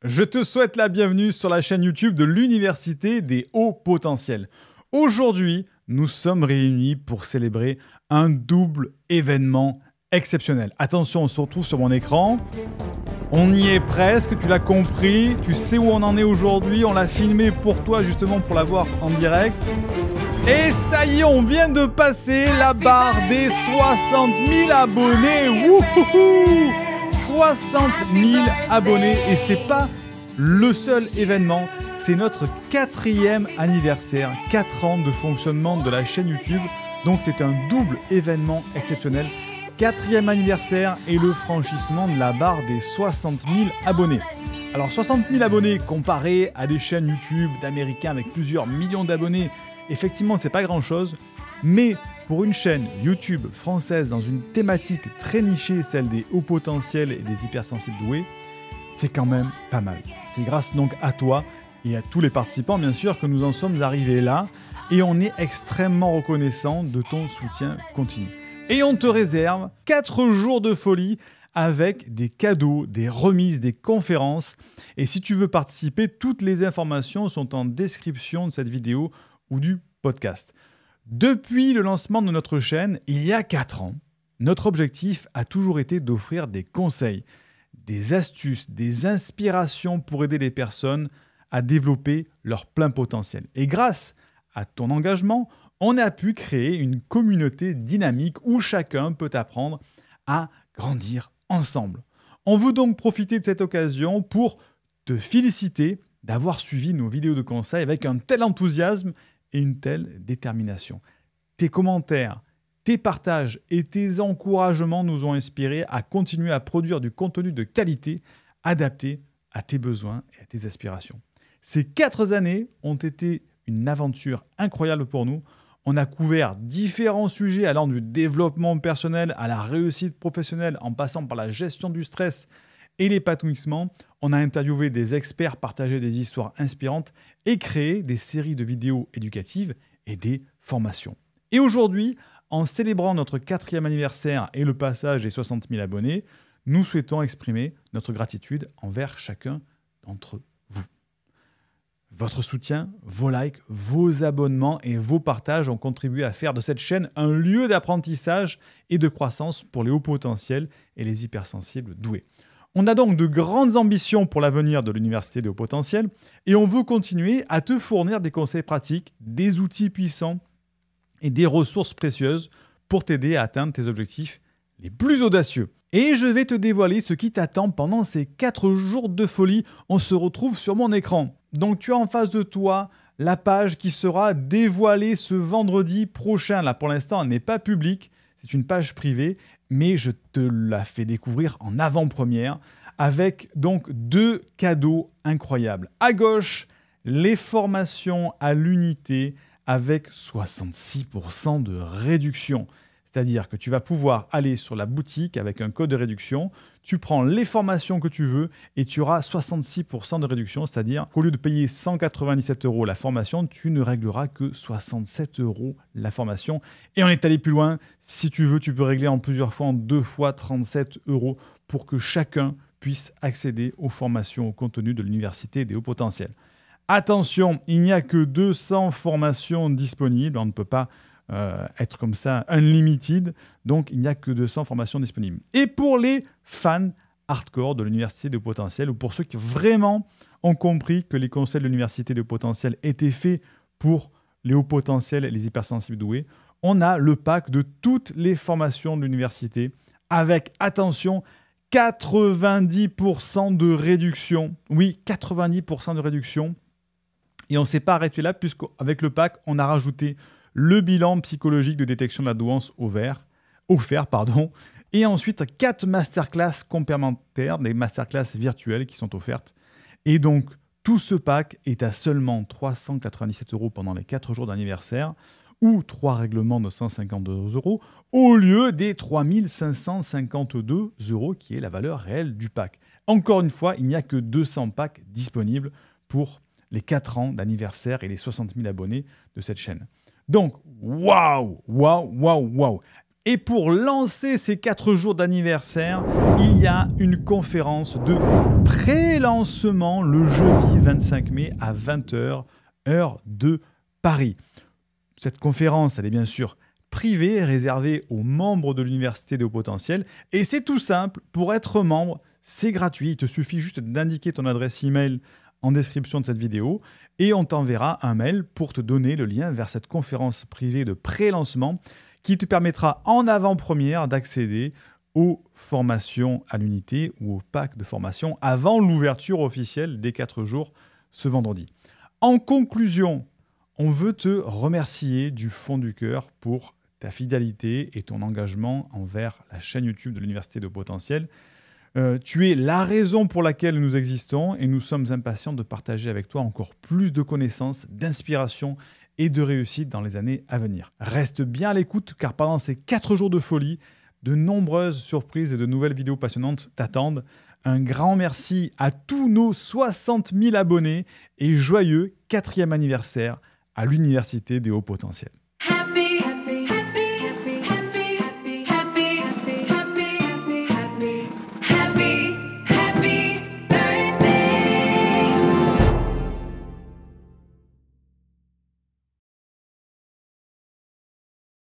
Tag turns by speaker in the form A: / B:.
A: Je te souhaite la bienvenue sur la chaîne YouTube de l'Université des Hauts Potentiels. Aujourd'hui, nous sommes réunis pour célébrer un double événement exceptionnel. Attention, on se retrouve sur mon écran. On y est presque, tu l'as compris, tu sais où on en est aujourd'hui, on l'a filmé pour toi justement pour la voir en direct. Et ça y est, on vient de passer la barre des 60 000 abonnés. Wouhouhou! 60 000 abonnés et c'est pas le seul événement, c'est notre 4e anniversaire, 4 ans de fonctionnement de la chaîne YouTube, donc c'est un double événement exceptionnel, 4e anniversaire et le franchissement de la barre des 60 000 abonnés. Alors 60 000 abonnés comparé à des chaînes YouTube d'Américains avec plusieurs millions d'abonnés, effectivement c'est pas grand chose, mais pour une chaîne YouTube française dans une thématique très nichée, celle des hauts potentiels et des hypersensibles doués, c'est quand même pas mal. C'est grâce donc à toi et à tous les participants, bien sûr, que nous en sommes arrivés là et on est extrêmement reconnaissant de ton soutien continu. Et on te réserve 4 jours de folie avec des cadeaux, des remises, des conférences. Et si tu veux participer, toutes les informations sont en description de cette vidéo ou du podcast. Depuis le lancement de notre chaîne, il y a 4 ans, notre objectif a toujours été d'offrir des conseils, des astuces, des inspirations pour aider les personnes à développer leur plein potentiel. Et grâce à ton engagement, on a pu créer une communauté dynamique où chacun peut apprendre à grandir ensemble. On veut donc profiter de cette occasion pour te féliciter d'avoir suivi nos vidéos de conseils avec un tel enthousiasme et une telle détermination. Tes commentaires, tes partages et tes encouragements nous ont inspirés à continuer à produire du contenu de qualité adapté à tes besoins et à tes aspirations. Ces 4 années ont été une aventure incroyable pour nous. On a couvert différents sujets allant du développement personnel à la réussite professionnelle en passant par la gestion du stress et l'épanouissement. On a interviewé des experts, partagé des histoires inspirantes et créé des séries de vidéos éducatives et des formations. Et aujourd'hui, en célébrant notre 4e anniversaire et le passage des 60 000 abonnés, nous souhaitons exprimer notre gratitude envers chacun d'entre vous. Votre soutien, vos likes, vos abonnements et vos partages ont contribué à faire de cette chaîne un lieu d'apprentissage et de croissance pour les hauts potentiels et les hypersensibles doués. On a donc de grandes ambitions pour l'avenir de l'Université des hauts potentiels et on veut continuer à te fournir des conseils pratiques, des outils puissants et des ressources précieuses pour t'aider à atteindre tes objectifs les plus audacieux. Et je vais te dévoiler ce qui t'attend pendant ces 4 jours de folie. On se retrouve sur mon écran. Donc tu as en face de toi la page qui sera dévoilée ce vendredi prochain. Là pour l'instant elle n'est pas publique, c'est une page privée, mais je te la fais découvrir en avant-première avec donc 2 cadeaux incroyables. À gauche, les formations à l'unité avec 66% de réduction. C'est-à-dire que tu vas pouvoir aller sur la boutique avec un code de réduction, tu prends les formations que tu veux et tu auras 66% de réduction, c'est-à-dire qu'au lieu de payer 197 € la formation, tu ne régleras que 67 € la formation. Et on est allé plus loin, si tu veux, tu peux régler en plusieurs fois, en 2 fois 37 € pour que chacun puisse accéder aux formations, au contenu de l'Université des hauts potentiels. Attention, il n'y a que 200 formations disponibles, on ne peut pas être comme ça unlimited, donc il n'y a que 200 formations disponibles. Et pour les fans hardcore de l'Université des hauts potentiels, ou pour ceux qui vraiment ont compris que les conseils de l'Université des hauts potentiels étaient faits pour les hauts potentiels et les hypersensibles doués, on a le pack de toutes les formations de l'université avec, attention, 90% de réduction. Oui, 90% de réduction. Et on ne s'est pas arrêté là, puisqu'avec le pack, on a rajouté le bilan psychologique de détection de la douance offert, et ensuite 4 masterclass complémentaires, des masterclass virtuelles qui sont offertes. Et donc, tout ce pack est à seulement 397 € pendant les 4 jours d'anniversaire, ou 3 règlements de 152 € au lieu des 3 552 € qui est la valeur réelle du pack. Encore une fois, il n'y a que 200 packs disponibles pour les 4 ans d'anniversaire et les 60 000 abonnés de cette chaîne. Donc, waouh. Et pour lancer ces 4 jours d'anniversaire, il y a une conférence de pré-lancement le jeudi 25 mai à 20h, heure de Paris. Cette conférence, elle est bien sûr privée, réservée aux membres de l'Université des Hauts Potentiels. Et c'est tout simple, pour être membre, c'est gratuit. Il te suffit juste d'indiquer ton adresse email en description de cette vidéo et on t'enverra un mail pour te donner le lien vers cette conférence privée de pré-lancement qui te permettra en avant-première d'accéder aux formations à l'unité ou au pack de formation avant l'ouverture officielle des 4 jours ce vendredi. En conclusion, on veut te remercier du fond du cœur pour ta fidélité et ton engagement envers la chaîne YouTube de l'Université de Hauts Potentiels. Tu es la raison pour laquelle nous existons et nous sommes impatients de partager avec toi encore plus de connaissances, d'inspiration et de réussite dans les années à venir. Reste bien à l'écoute car pendant ces 4 jours de folie, de nombreuses surprises et de nouvelles vidéos passionnantes t'attendent. Un grand merci à tous nos 60 000 abonnés et joyeux 4e anniversaire à l'Université des Hauts Potentiels.